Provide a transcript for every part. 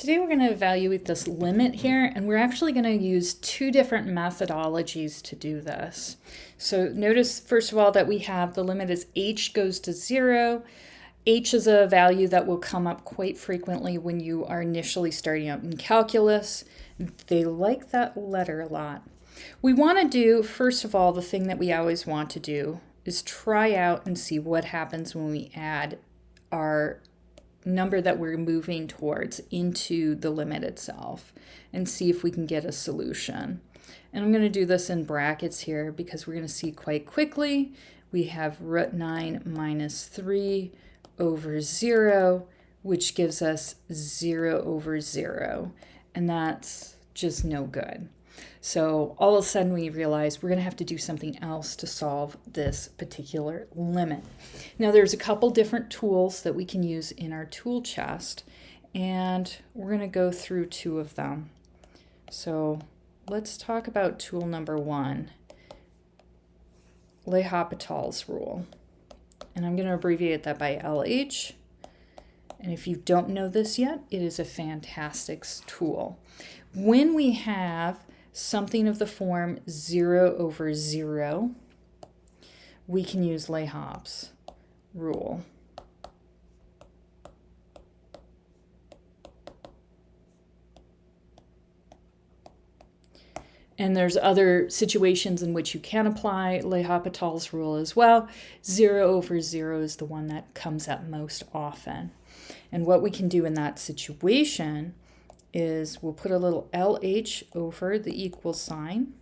Today we're going to evaluate this limit here, and we're actually going to use two different methodologies to do this. So notice first of all that we have the limit as h goes to 0. H is a value that will come up quite frequently when you are initially starting out in calculus. They like that letter a lot. We want to do, first of all, the thing that we always want to do is try out and see what happens when we add our number that we're moving towards into the limit itself and see if we can get a solution. And I'm going to do this in brackets here because we're going to see quite quickly we have root 9 minus 3 over 0, which gives us 0 over 0, and that's just no good. So all of a sudden we realize we're going to have to do something else to solve this particular limit. Now there's a couple different tools that we can use in our tool chest, and we're going to go through two of them. So let's talk about tool number 1, L'Hopital's rule. And I'm going to abbreviate that by LH. And if you don't know this yet, it is a fantastic tool. When we have something of the form 0 over 0, we can use L'Hopital's rule. And there's other situations in which you can apply L'Hopital's rule as well. 0 over 0 is the one that comes up most often. And what we can do in that situation is we'll put a little LH over the equal sign,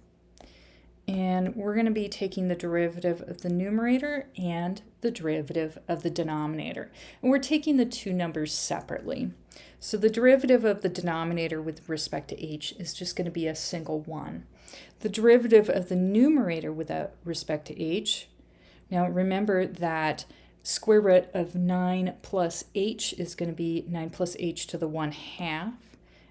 and we're going to be taking the derivative of the numerator and the derivative of the denominator. And we're taking the two numbers separately. So the derivative of the denominator with respect to h is just going to be a single 1. The derivative of the numerator with respect to h, now remember that square root of 9 plus h is going to be 9 plus h to the 1/2.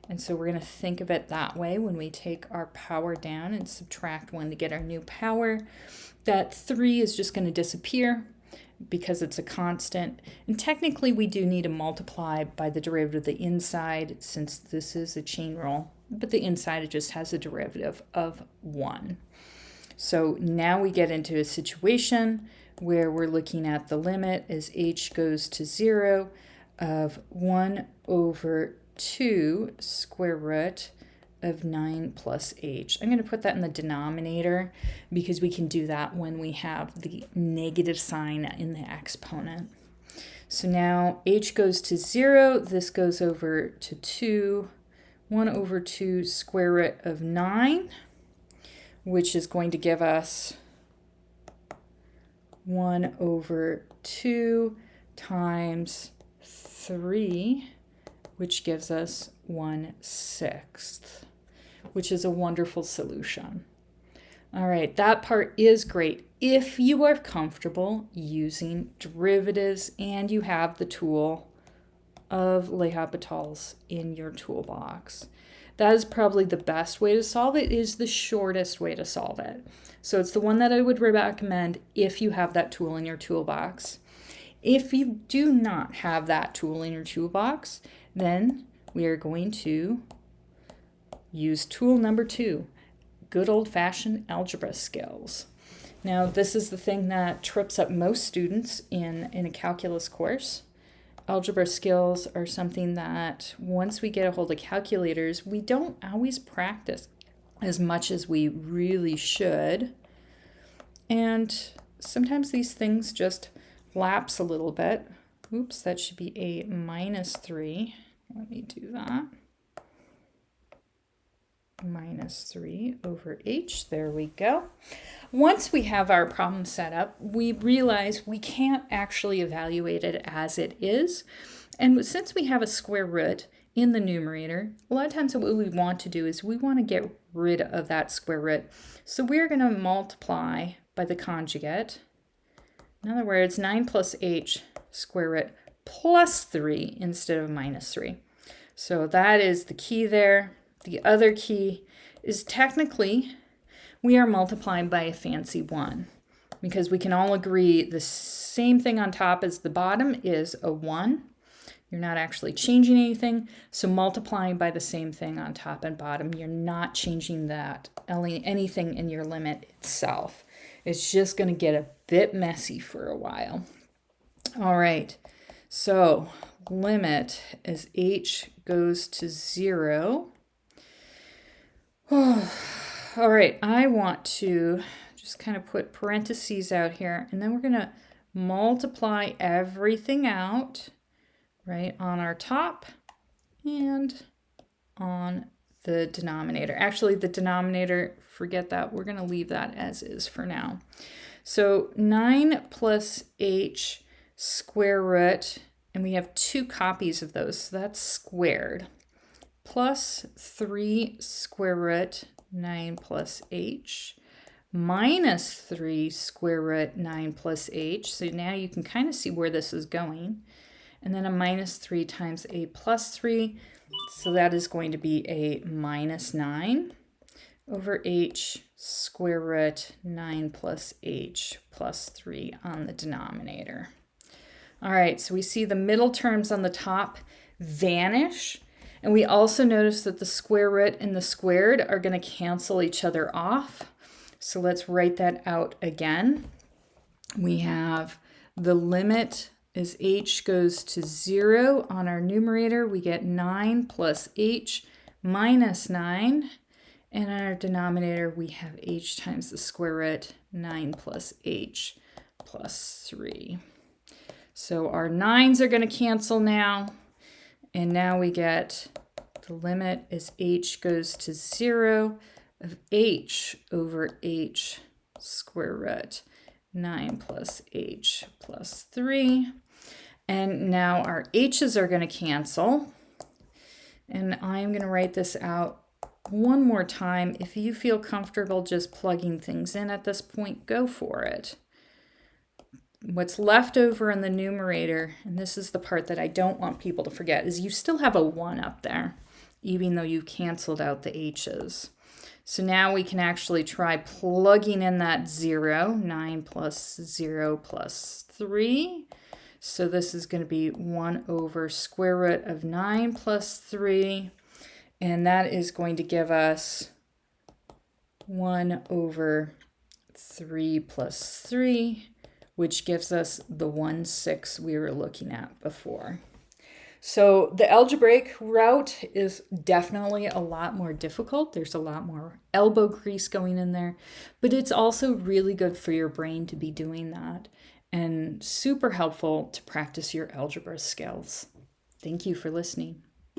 And so we're going to think of it that way when we take our power down and subtract 1 to get our new power. That 3 is just going to disappear because it's a constant. And technically we do need to multiply by the derivative of the inside since this is a chain rule, but the inside it just has a derivative of 1. So now we get into a situation where we're looking at the limit as h goes to 0 of 1 over 2 square root of 9 plus h. I'm going to put that in the denominator because we can do that when we have the negative sign in the exponent. So now h goes to 0, this goes over to 2, 1 over 2 square root of 9, which is going to give us 1 over 2 times 3, which gives us 1/6, which is a wonderful solution. All right, that part is great if you are comfortable using derivatives and you have the tool of L'Hopital's in your toolbox. That is probably the best way to solve it. It is the shortest way to solve it. So it's the one that I would recommend if you have that tool in your toolbox. If you do not have that tool in your toolbox, then we are going to use tool number 2, good old-fashioned algebra skills. Now, this is the thing that trips up most students in a calculus course. Algebra skills are something that once we get a hold of calculators, we don't always practice as much as we really should. And sometimes these things just lapse a little bit. Oops, that should be a -3. Let me do that. -3 over h. There we go. Once we have our problem set up, we realize we can't actually evaluate it as it is. And since we have a square root in the numerator, a lot of times what we want to do is we want to get rid of that square root. So we're going to multiply by the conjugate. In other words, 9 plus h square root plus 3 instead of -3. So that is the key there. The other key is technically we are multiplying by a fancy 1 because we can all agree the same thing on top as the bottom is a 1. You're not actually changing anything. So multiplying by the same thing on top and bottom, you're not changing that anything in your limit itself. It's just going to get a bit messy for a while. All right, so limit as h goes to 0. All right, I want to just kind of put parentheses out here, and then we're going to multiply everything out, right, on our top and on the denominator. Actually, the denominator, forget that. We're going to leave that as is for now. So 9 plus h square root, and we have 2 copies of those, so that's squared, plus 3 square root 9 plus h minus 3 square root 9 plus h. So now you can kind of see where this is going. And then a minus 3 times a plus 3. So that is going to be a minus 9 over h square root 9 plus h plus 3 on the denominator. All right, so we see the middle terms on the top vanish. And we also notice that the square root and the squared are going to cancel each other off. So let's write that out again. We have the limit as h goes to 0 on our numerator. We get 9 plus h minus 9. And on our denominator, we have h times the square root 9 plus h plus 3. So our 9s are going to cancel now. And now we get the limit as h goes to 0 of h over h square root 9 plus h plus 3. And now our h's are going to cancel. And I'm going to write this out one more time. If you feel comfortable just plugging things in at this point, go for it. What's left over in the numerator, and this is the part that I don't want people to forget, is you still have a 1 up there, even though you canceled out the h's. So now we can actually try plugging in that 0, 9 plus 0 plus 3. So this is going to be 1 over square root of 9 plus 3. And that is going to give us 1 over 3 plus 3, which gives us the 1/6 we were looking at before. So the algebraic route is definitely a lot more difficult. There's a lot more elbow grease going in there, but it's also really good for your brain to be doing that and super helpful to practice your algebra skills. Thank you for listening.